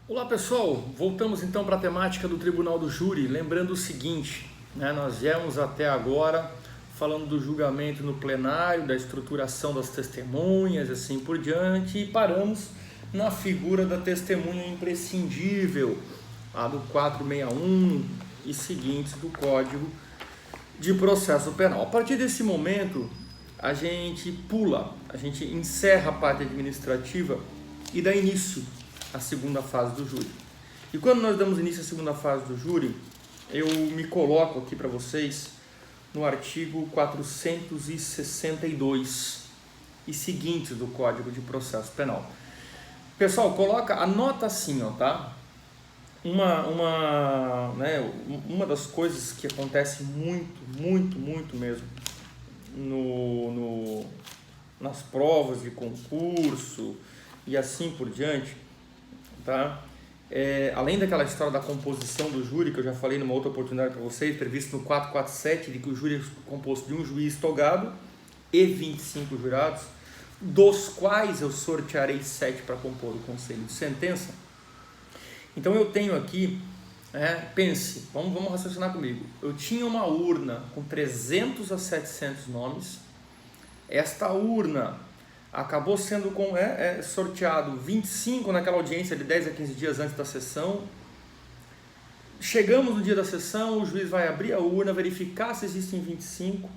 Olá pessoal, voltamos então para a temática do Tribunal do Júri, lembrando o seguinte, nós viemos até agora falando do julgamento no plenário, da estruturação das testemunhas, assim por diante, e paramos na figura da testemunha imprescindível, a do 461 e seguintes do Código de Processo Penal. A partir desse momento, a gente encerra a parte administrativa e dá início à segunda fase do júri. E quando nós damos início à segunda fase do júri, eu me coloco aqui para vocês no artigo 462 e seguintes do Código de Processo Penal. Pessoal, anota assim, tá? Uma das coisas que acontece muito mesmo nas provas de concurso e assim por diante, tá? Além daquela história da composição do júri, que eu já falei numa outra oportunidade para vocês, previsto no 447, de que o júri é composto de um juiz togado e 25 jurados, dos quais eu sortearei 7 para compor o conselho de sentença. Então eu tenho aqui, pense, vamos raciocinar comigo, eu tinha uma urna com 300 a 700 nomes, esta urna acabou sendo sorteado 25 naquela audiência de 10 a 15 dias antes da sessão. Chegamos no dia da sessão, o juiz vai abrir a urna, verificar se existem 25.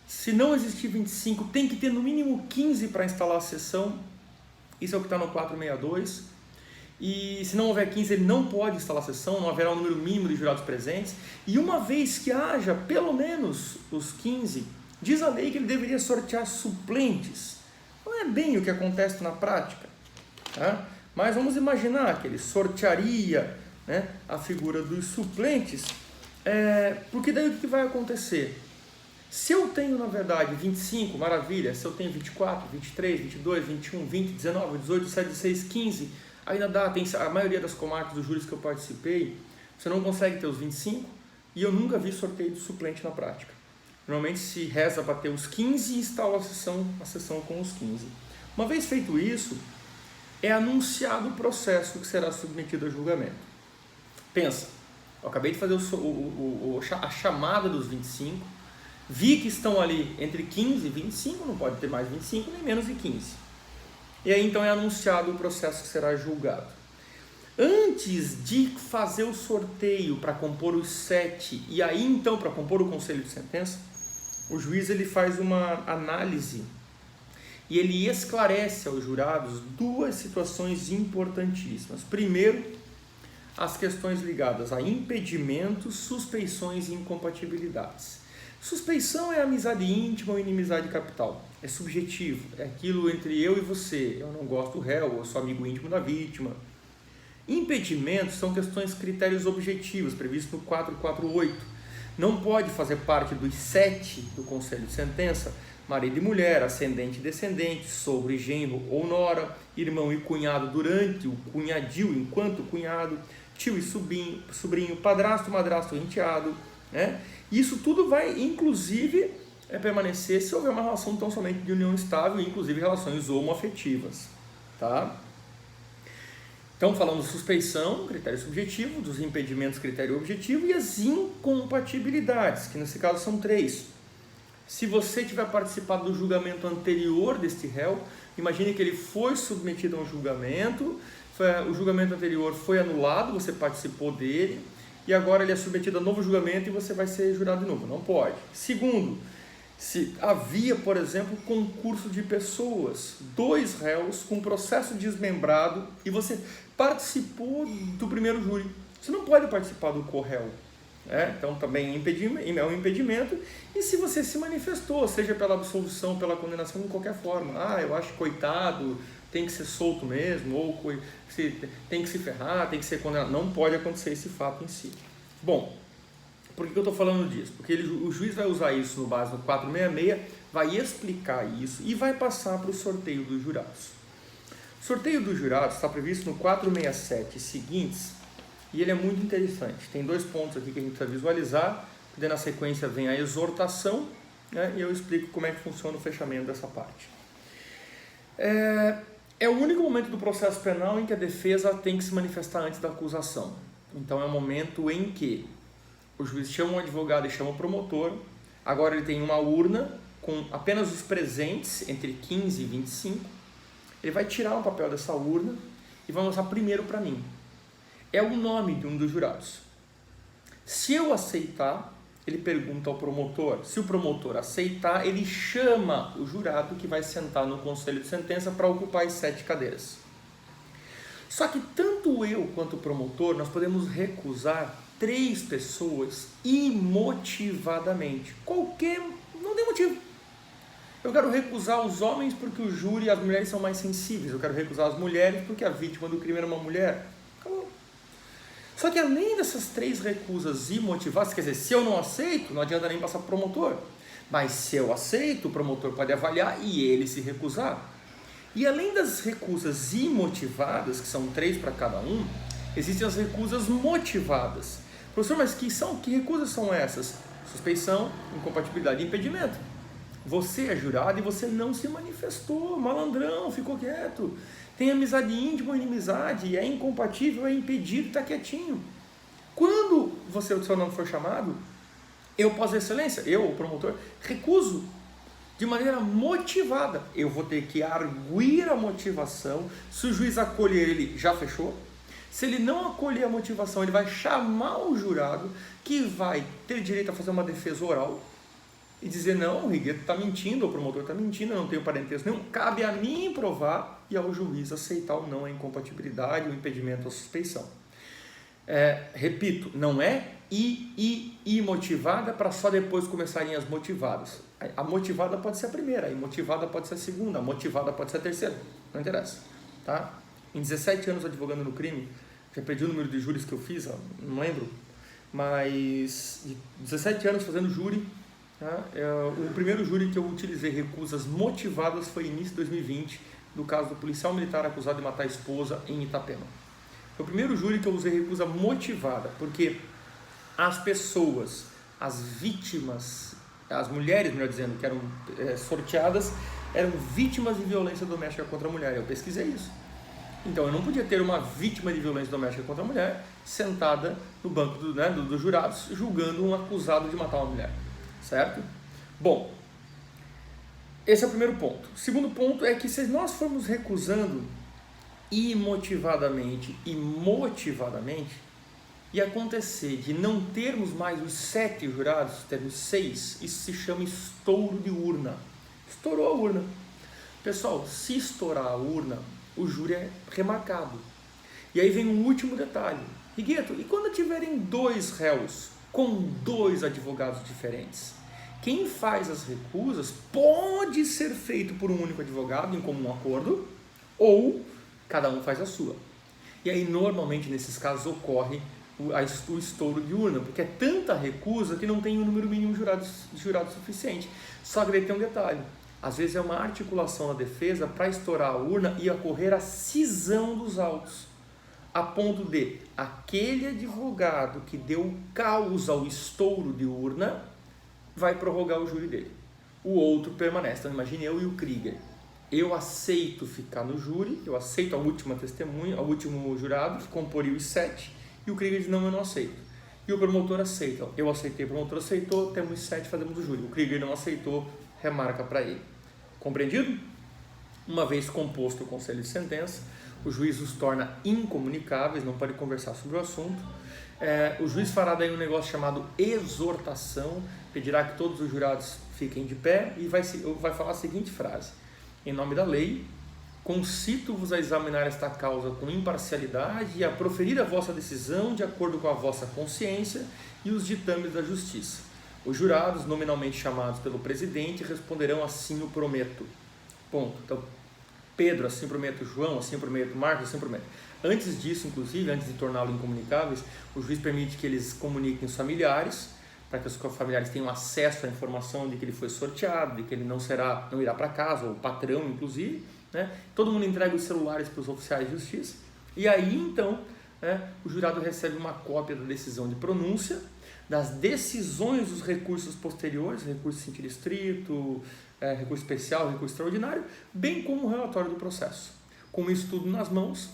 Se não existir 25, tem que ter no mínimo 15 para instalar a sessão. Isso é o que está no 462. E se não houver 15, ele não pode instalar a sessão, não haverá um número mínimo de jurados presentes. E uma vez que haja pelo menos os 15, diz a lei que ele deveria sortear suplentes. Não é bem o que acontece na prática, tá? Mas vamos imaginar que ele sortearia, a figura dos suplentes, porque daí o que vai acontecer? Se eu tenho, na verdade, 25, maravilha. Se eu tenho 24, 23, 22, 21, 20, 19, 18, 17, 16, 15, ainda dá. Tem a maioria das comarcas dos júris que eu participei, você não consegue ter os 25, e eu nunca vi sorteio de suplente na prática. Normalmente se reza para ter os 15 e instala a sessão com os 15. Uma vez feito isso, é anunciado o processo que será submetido a julgamento. Pensa, eu acabei de fazer a chamada dos 25, vi que estão ali entre 15 e 25, não pode ter mais 25 nem menos de 15. E aí então é anunciado o processo que será julgado. Antes de fazer o sorteio para compor os 7 e aí então para compor o conselho de sentença, o juiz ele faz uma análise e ele esclarece aos jurados duas situações importantíssimas. Primeiro, as questões ligadas a impedimentos, suspeições e incompatibilidades. Suspeição é amizade íntima ou inimizade capital. É subjetivo, é aquilo entre eu e você. Eu não gosto do réu, eu sou amigo íntimo da vítima. Impedimentos são critérios objetivos, previstos no 448. Não pode fazer parte dos 7 do conselho de sentença marido e mulher, ascendente e descendente, sogro e genro ou nora, irmão e cunhado durante o cunhadio enquanto cunhado, tio e sobrinho, padrasto, madrasto e enteado. Isso tudo vai, inclusive, permanecer se houver uma relação tão somente de união estável, inclusive relações homoafetivas. Tá? Então, falamos de suspeição, critério subjetivo, dos impedimentos, critério objetivo, e as incompatibilidades, que nesse caso são 3. Se você tiver participado do julgamento anterior deste réu, imagine que ele foi submetido a um julgamento, o julgamento anterior foi anulado, você participou dele, e agora ele é submetido a novo julgamento e você vai ser jurado de novo. Não pode. Segundo, se havia, por exemplo, concurso de pessoas, 2 réus com processo desmembrado e você participou do primeiro júri, você não pode participar do co-réu. Então também é um impedimento. E se você se manifestou, seja pela absolvição, pela condenação, de qualquer forma, eu acho que coitado, tem que ser solto mesmo, ou tem que se ferrar, tem que ser condenado, não pode acontecer esse fato em si. Bom, por que eu estou falando disso? Porque o juiz vai usar isso no base no 466, vai explicar isso e vai passar para o sorteio dos jurados. O sorteio dos jurados está previsto no 467 e seguintes, e ele é muito interessante. Tem 2 pontos aqui que a gente precisa visualizar, daí na sequência vem a exortação, e eu explico como é que funciona o fechamento dessa parte. É o único momento do processo penal em que a defesa tem que se manifestar antes da acusação. Então é o momento em que o juiz chama o advogado e chama o promotor. Agora ele tem uma urna com apenas os presentes entre 15 e 25. Ele vai tirar um papel dessa urna e vai mostrar primeiro para mim. É o nome de um dos jurados. Se eu aceitar, ele pergunta ao promotor. Se o promotor aceitar, ele chama o jurado que vai sentar no conselho de sentença para ocupar as 7 cadeiras. Só que tanto eu quanto o promotor, nós podemos recusar 3 pessoas imotivadamente. Não tem motivo. Eu quero recusar os homens porque o júri e as mulheres são mais sensíveis. Eu quero recusar as mulheres porque a vítima do crime era uma mulher. Acabou. Só que além dessas 3 recusas imotivadas, quer dizer, se eu não aceito, não adianta nem passar para o promotor. Mas se eu aceito, o promotor pode avaliar e ele se recusar. E além das recusas imotivadas, que são 3 para cada um, existem as recusas motivadas. Professor, mas que recusas são essas? Suspeição, incompatibilidade e impedimento. Você é jurado e você não se manifestou, malandrão, ficou quieto. Tem amizade íntima ou inimizade, é incompatível, é impedido, está quietinho. Quando o seu nome for chamado, eu, Vossa Excelência, o promotor, recuso de maneira motivada. Eu vou ter que arguir a motivação. Se o juiz acolher, ele já fechou. Se ele não acolher a motivação, ele vai chamar o jurado, que vai ter direito a fazer uma defesa oral e dizer, não, o Rigueto está mentindo, o promotor está mentindo, eu não tenho parentesco nenhum, cabe a mim provar e ao juiz aceitar ou não a incompatibilidade, o impedimento ou a suspeição. Repito, não é imotivada para só depois começarem as motivadas. A motivada pode ser a primeira, a imotivada pode ser a segunda, a motivada pode ser a terceira, não interessa, tá? Em 17 anos advogando no crime, já perdi o número de júris que eu fiz, não lembro, mas de 17 anos fazendo júri, tá? O primeiro júri que eu utilizei recusas motivadas foi início de 2020, no caso do policial militar acusado de matar a esposa em Itapema. Foi o primeiro júri que eu usei recusa motivada, porque as pessoas, as vítimas, as mulheres, melhor dizendo, que eram sorteadas, eram vítimas de violência doméstica contra a mulher. Eu pesquisei isso. Então eu não podia ter uma vítima de violência doméstica contra a mulher sentada no banco dos jurados julgando um acusado de matar uma mulher, certo? Bom, esse é o primeiro ponto. O segundo ponto é que se nós formos recusando imotivadamente e motivadamente, e acontecer de não termos mais os 7 jurados, termos 6, isso se chama estouro de urna. Estourou a urna. Pessoal, se estourar a urna, o júri é remarcado. E aí vem um último detalhe. Rigueto, e quando tiverem 2 réus com 2 advogados diferentes? Quem faz as recusas pode ser feito por um único advogado em comum acordo, ou cada um faz a sua. E aí normalmente nesses casos ocorre o estouro de urna, porque é tanta recusa que não tem um número mínimo de jurados suficiente. Só que daí tem um detalhe. Às vezes é uma articulação na defesa para estourar a urna e ocorrer a cisão dos autos, a ponto de aquele advogado que deu causa ao estouro de urna vai prorrogar o júri dele. O outro permanece. Então imagine eu e o Krieger. Eu aceito ficar no júri, eu aceito a última testemunha, o último jurado, que comporia os 7, e o Krieger diz, não, eu não aceito. E o promotor aceita. Eu aceitei, o promotor aceitou, temos 7, fazemos o júri. O Krieger não aceitou, remarca para ele. Compreendido? Uma vez composto o conselho de sentença, o juiz os torna incomunicáveis, não pode conversar sobre o assunto. O juiz fará daí um negócio chamado exortação, pedirá que todos os jurados fiquem de pé e vai falar a seguinte frase: em nome da lei, concito-vos a examinar esta causa com imparcialidade e a proferir a vossa decisão de acordo com a vossa consciência e os ditames da justiça. Os jurados, nominalmente chamados pelo presidente, responderão assim o prometo. Ponto. Então, Pedro, assim prometo, João, assim prometo, Marcos, assim prometo. Antes disso, inclusive, antes de torná-lo incomunicáveis, o juiz permite que eles comuniquem os familiares, para que os familiares tenham acesso à informação de que ele foi sorteado, de que ele não irá para casa, ou o patrão, inclusive, né? Todo mundo entrega os celulares para os oficiais de justiça, e aí, então, o jurado recebe uma cópia da decisão de pronúncia, das decisões dos recursos posteriores, recurso em sentido estrito, recurso especial, recurso extraordinário, bem como o relatório do processo. com isso tudo nas mãos,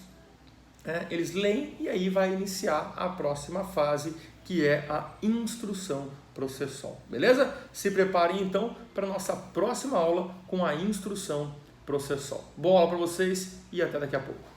eles leem e aí vai iniciar a próxima fase, que é a instrução processual. Beleza? Se preparem então para a nossa próxima aula com a instrução processual. Boa aula para vocês e até daqui a pouco.